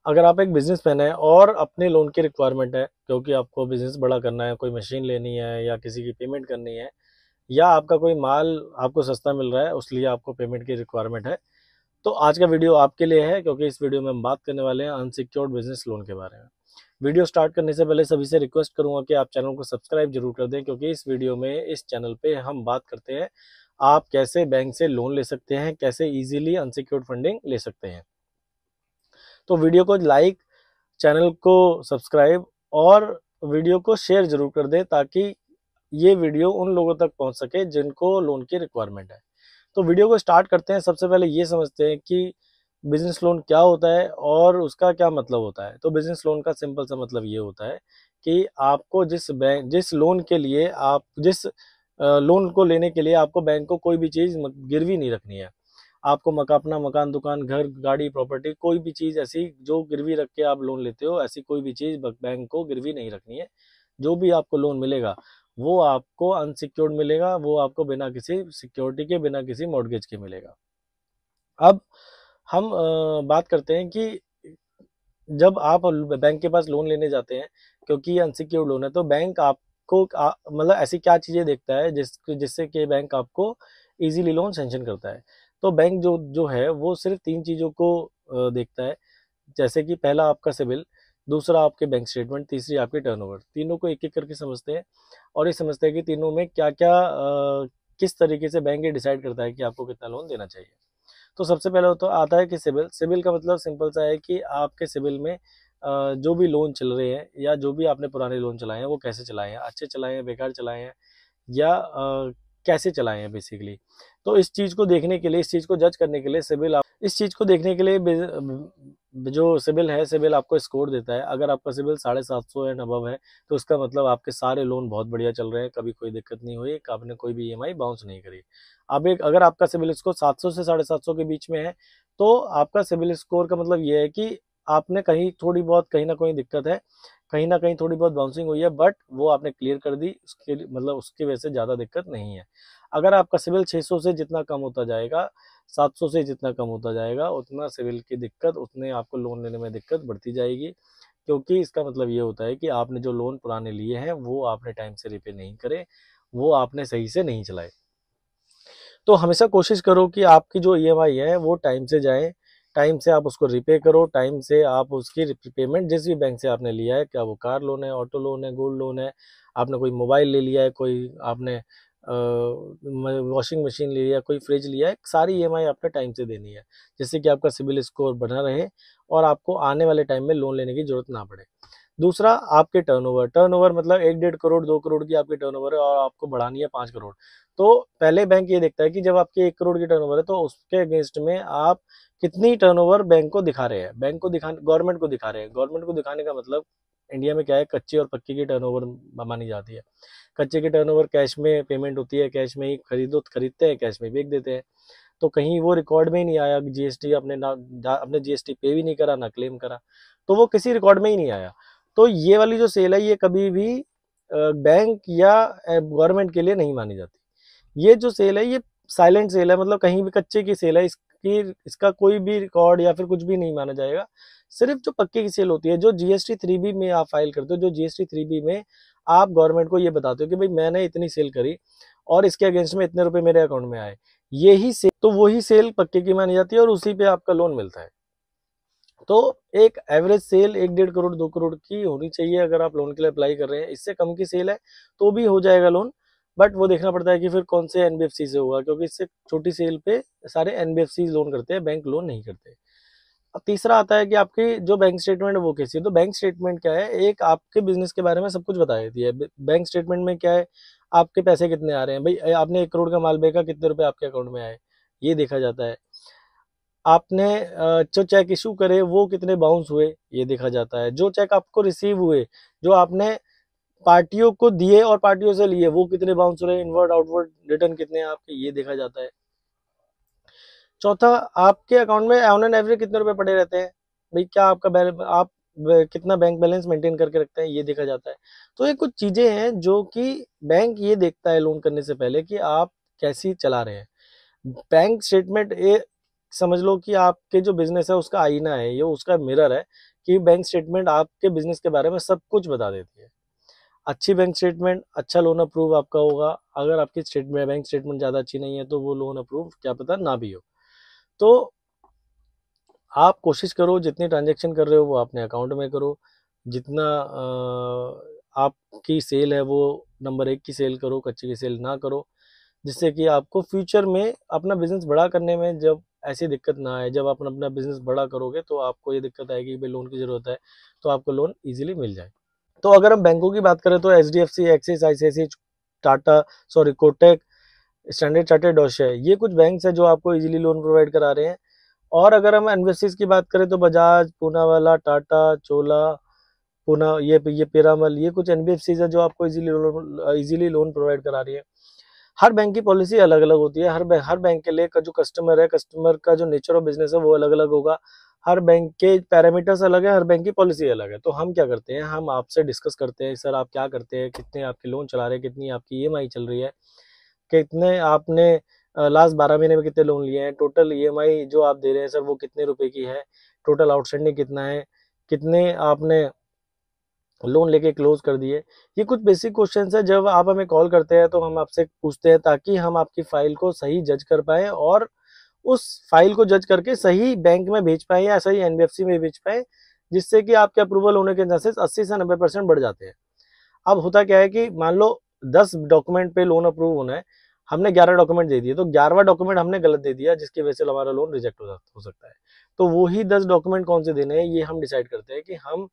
अगर आप एक बिजनेसमैन है और अपने लोन की रिक्वायरमेंट है, क्योंकि आपको बिजनेस बड़ा करना है, कोई मशीन लेनी है या किसी की पेमेंट करनी है, या आपका कोई माल आपको सस्ता मिल रहा है उसलिए आपको पेमेंट की रिक्वायरमेंट है, तो आज का वीडियो आपके लिए है, क्योंकि इस वीडियो में हम बात करने वाले हैं अनसिक्योर्ड बिजनेस लोन के बारे में। वीडियो स्टार्ट करने से पहले सभी से रिक्वेस्ट करूंगा कि आप चैनल को सब्सक्राइब जरूर कर दें, क्योंकि इस वीडियो में इस चैनल पे हम बात करते हैं आप कैसे बैंक से लोन ले सकते हैं, कैसे इजीली अनसिक्योर्ड फंडिंग ले सकते हैं। तो वीडियो को लाइक, चैनल को सब्सक्राइब और वीडियो को शेयर जरूर कर दें, ताकि ये वीडियो उन लोगों तक पहुंच सके जिनको लोन की रिक्वायरमेंट है। तो वीडियो को स्टार्ट करते हैं। सबसे पहले ये समझते हैं कि बिजनेस लोन क्या होता है और उसका क्या मतलब होता है। तो बिजनेस लोन का सिंपल सा मतलब ये होता है कि आपको जिस लोन के लिए आप जिस लोन को लेने के लिए आपको बैंक को कोई भी चीज़ गिरवी नहीं रखनी है। आपको अपना मकान, दुकान, घर, गाड़ी, प्रॉपर्टी, कोई भी चीज़ ऐसी जो गिरवी रख के आप लोन लेते हो, ऐसी कोई भी चीज़ बैंक को गिरवी नहीं रखनी है। जो भी आपको लोन मिलेगा वो आपको अनसिक्योर्ड मिलेगा, वो आपको बिना किसी सिक्योरिटी के, बिना किसी मॉर्गेज के मिलेगा। अब हम बात करते हैं कि जब आप बैंक के पास लोन लेने जाते हैं, क्योंकि ये अनसिक्योर्ड लोन है, तो बैंक आपको मतलब ऐसी क्या चीज़ें देखता है जिससे कि बैंक आपको इजीली लोन सैंक्शन करता है। तो बैंक जो जो है वो सिर्फ 3 चीज़ों को देखता है, जैसे कि पहला आपका सिबिल, दूसरा आपके बैंक स्टेटमेंट, तीसरी आपकी टर्नओवर। तीनों को एक-एक करके समझते हैं और ये समझते हैं कि तीनों में क्या-क्या किस तरीके से बैंक ये डिसाइड करता है कि आपको कितना लोन देना चाहिए। तो सबसे पहले तो आता है कि सिबिल। सिबिल का मतलब सिंपल सा है कि आपके सिबिल में जो भी लोन चल रहे हैं या जो भी आपने पुराने लोन चलाए हैं वो कैसे चलाए हैं, अच्छे चलाए हैं, बेकार चलाए हैं, या कैसे चलाए हैं बेसिकली। तो इस चीज़ को देखने के लिए, इस चीज़ को जज करने के लिए इस चीज़ को देखने के लिए जो सिबिल है, सिबिल आपको स्कोर देता है। अगर आपका सिबिल 750 एंड अबव है तो उसका मतलब आपके सारे लोन बहुत बढ़िया चल रहे हैं, कभी कोई दिक्कत नहीं हुई, आपने कोई भी ईएमआई बाउंस नहीं करी। अब अगर आपका सिबिल स्कोर 700 से 750 के बीच में है, तो आपका सिबिल स्कोर का मतलब ये है कि आपने कहीं थोड़ी बहुत, कहीं ना कहीं दिक्कत है, कहीं ना कहीं थोड़ी बहुत बाउंसिंग हुई है, बट वो आपने क्लियर कर दी, उसके मतलब उसकी वजह से ज़्यादा दिक्कत नहीं है। अगर आपका सिविल 600 से जितना कम होता जाएगा, 700 से जितना कम होता जाएगा, उतना सिविल की दिक्कत, उतने आपको लोन लेने में दिक्कत बढ़ती जाएगी, क्योंकि इसका मतलब ये होता है कि आपने जो लोन पुराने लिए हैं वो आपने टाइम से रिपे नहीं करे, वो आपने सही से नहीं चलाए। तो हमेशा कोशिश करो कि आपकी जो ईएमआई है वो टाइम से जाए, टाइम से आप उसको रिपे करो, टाइम से आप उसकी पेमेंट जिस भी बैंक से आपने लिया है, क्या वो कार लोन है, ऑटो लोन है, गोल्ड लोन है, आपने कोई मोबाइल ले लिया है, कोई आपने वॉशिंग मशीन ले लिया, कोई फ्रिज लिया है, सारी ईएमआई आपने टाइम से देनी है, जिससे कि आपका सिबिल स्कोर बना रहे और आपको आने वाले टाइम में लोन लेने की जरूरत ना पड़े। दूसरा, आपके टर्नओवर। टर्नओवर मतलब 1-1.5 करोड़, 2 करोड़ की आपकी टर्नओवर है और आपको बढ़ानी है 5 करोड़। तो पहले बैंक ये देखता है कि जब आपकी 1 करोड़ की टर्नओवर है तो उसके अगेंस्ट में आप कितनी टर्नओवर बैंक को दिखा रहे हैं, बैंक को दिखा गवर्नमेंट को दिखा रहे हैं। गवर्नमेंट को दिखाने का मतलब इंडिया में क्या है, कच्चे और पक्के की टर्नओवर मानी जाती है। कच्चे की टर्नओवर कैश में पेमेंट होती है, कैश में ही खरीदते हैं, कैश में बेच देते हैं। तो कहीं वो रिकॉर्ड में ही नहीं आया, जीएसटी अपने जीएसटी पे भी नहीं करा, ना क्लेम करा, तो वो किसी रिकॉर्ड में ही नहीं आया। तो ये वाली जो सेल है ये कभी भी बैंक या गवर्नमेंट के लिए नहीं मानी जाती। ये जो सेल है ये साइलेंट सेल है, मतलब कहीं भी कच्चे की सेल है, इसका कोई भी रिकॉर्ड या फिर कुछ भी नहीं माना जाएगा। सिर्फ जो पक्के की सेल होती है, जो जीएसटी 3B में आप फाइल करते हो, जो जीएसटी 3B में आप गवर्नमेंट को ये बताते हो कि भाई मैंने इतनी सेल करी और इसके अगेंस्ट में इतने रुपए मेरे अकाउंट में आए, यही सेल, तो वही सेल पक्के की मानी जाती है और उसी पे आपका लोन मिलता है। तो एक एवरेज सेल 1-1.5 करोड़, 2 करोड़ की होनी चाहिए अगर आप लोन के लिए अप्लाई कर रहे हैं। इससे कम की सेल है तो भी हो जाएगा लोन, बट वो देखना पड़ता है कि फिर कौन से एनबीएफसी से होगा, क्योंकि इससे छोटी सेल पे सारे एनबीएफसी लोन करते हैं, बैंक लोन नहीं करते। अब तीसरा आता है कि आपकी जो बैंक स्टेटमेंट है वो कैसी है। तो बैंक स्टेटमेंट क्या है, एक आपके बिजनेस के बारे में सब कुछ बता देती है। बैंक स्टेटमेंट में क्या है, आपके पैसे कितने आ रहे हैं, भाई आपने 1 करोड़ का माल बेचा, कितने रुपए आपके अकाउंट में आए, ये देखा जाता है। आपने जो चेक इशू करे वो कितने बाउंस हुए, ये देखा जाता है। जो चेक आपको रिसीव हुए, जो आपने पार्टियों को दिए और पार्टियों से लिए, वो कितने बाउंस रहे, इनवर्ड आउटवर्ड रिटर्न कितने हैं आपके, ये देखा जाता है। चौथा, आपके अकाउंट में ऑन एन एवरेज कितने रुपए पड़े रहते हैं, भाई क्या आपका आप कितना बैंक बैलेंस मेंटेन करके रखते हैं, ये देखा जाता है। तो ये कुछ चीजें हैं जो कि बैंक ये देखता है लोन करने से पहले कि आप कैसी चला रहे हैं। बैंक स्टेटमेंट समझ लो कि आपके जो बिजनेस है उसका आईना है, ये उसका मिरर है कि बैंक स्टेटमेंट आपके बिजनेस के बारे में सब कुछ बता देती है। अच्छी बैंक स्टेटमेंट, अच्छा लोन अप्रूव आपका होगा। अगर आपकी स्टेटमेंट बैंक स्टेटमेंट ज़्यादा अच्छी नहीं है तो वो लोन अप्रूव क्या पता ना भी हो। तो आप कोशिश करो जितनी ट्रांजैक्शन कर रहे हो वो अपने अकाउंट में करो। जितना आपकी सेल है वो नंबर 1 की सेल करो, कच्ची की सेल ना करो, जिससे कि आपको फ्यूचर में अपना बिजनेस बड़ा करने में जब ऐसी दिक्कत ना आए। जब आप अपना बिजनेस बड़ा करोगे तो आपको ये दिक्कत आएगी कि भाई लोन की ज़रूरत है, तो आपको लोन ईजिली मिल जाए। तो अगर हम बैंकों की बात करें तो HDFC, Axis, ICICI, Tata, sorry Kotak, Standard Chartered, ओशिया, ये कुछ बैंक्स हैं जो आपको इजीली लोन प्रोवाइड करा रहे हैं। और अगर हम एनबीएफसीज की बात करें तो बजाज, पूनावाला, टाटा, चोला, पूना, ये पीरामल, ये कुछ एनबीएफसीज है जो आपको इजीली लोन प्रोवाइड करा रही है। हर बैंक की पॉलिसी अलग अलग होती है। हर बैंक के लिए का जो कस्टमर है, कस्टमर का जो नेचर ऑफ बिजनेस है वो अलग अलग होगा। हर बैंक के पैरामीटर्स अलग है, हर बैंक की पॉलिसी अलग है। तो हम क्या करते हैं, हम आपसे डिस्कस करते हैं, सर आप क्या करते हैं, कितने आपके लोन चला रहे हैं, कितनी आपकी ईएमआई चल रही है, कितने आपने लास्ट 12 महीने में कितने लोन लिए हैं, टोटल ईएमआई जो आप दे रहे हैं सर वो कितने रुपए की है, टोटल आउटस्टैंडिंग कितना है, कितने आपने लोन लेके क्लोज कर दिए। ये कुछ बेसिक क्वेश्चंस है, जब आप हमें कॉल करते हैं तो हम आपसे पूछते हैं ताकि हम आपकी फाइल को सही जज कर पाए और उस फाइल को जज करके सही बैंक में भेज पाए या सही एनबीएफसी में भेज पाए, जिससे कि आपके अप्रूवल होने के चांसेस 80 से 90% बढ़ जाते हैं। अब होता क्या है कि मान लो 10 डॉक्यूमेंट पे लोन अप्रूव होना है, हमने 11 डॉक्यूमेंट दे दिए, तो 11वां डॉक्यूमेंट हमने गलत दे दिया जिसकी वजह से हमारा लोन रिजेक्ट हो सकता है। तो वो ही 10 डॉक्यूमेंट कौन से देने हैं ये हम डिसाइड करते हैं कि हम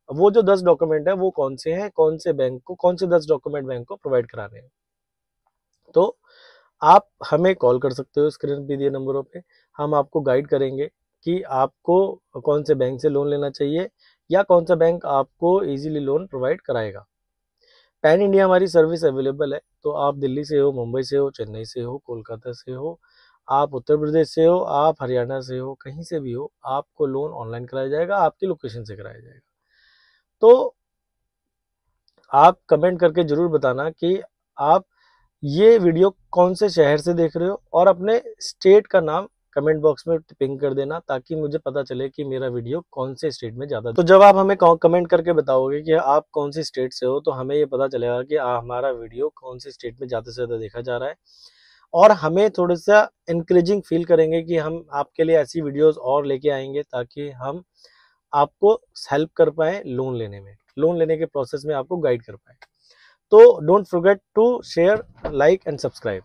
वो जो 10 डॉक्यूमेंट है वो कौन से हैं, कौन से बैंक को, कौन से 10 डॉक्यूमेंट बैंक को प्रोवाइड कराने हैं। तो आप हमें कॉल कर सकते हो स्क्रीन पे दिए नंबरों पे। हम आपको गाइड करेंगे कि आपको कौन से बैंक से लोन लेना चाहिए या कौन सा बैंक आपको इजीली लोन प्रोवाइड कराएगा। पैन इंडिया हमारी सर्विस अवेलेबल है, तो आप दिल्ली से हो, मुंबई से हो, चेन्नई से हो, कोलकाता से हो, आप उत्तर प्रदेश से हो, आप हरियाणा से हो, कहीं से भी हो, आपको लोन ऑनलाइन कराया जाएगा, आपकी लोकेशन से कराया जाएगा। तो आप कमेंट करके जरूर बताना कि आप ये वीडियो कौन से शहर से देख रहे हो और अपने स्टेट का नाम कमेंट बॉक्स में पिंग कर देना ताकि मुझे पता चले कि मेरा वीडियो कौन से स्टेट में ज़्यादा। तो जब आप हमें कमेंट करके बताओगे कि आप कौन सी स्टेट से हो तो हमें ये पता चलेगा कि हमारा वीडियो कौन सी स्टेट में ज़्यादा से ज़्यादा देखा जा रहा है, और हमें थोड़ा सा इंकरेजिंग फील करेंगे कि हम आपके लिए ऐसी वीडियोस और लेके आएंगे ताकि हम आपको हेल्प कर पाए लोन लेने में, लोन लेने के प्रोसेस में आपको गाइड कर पाए। तो don't forget to share, like and subscribe.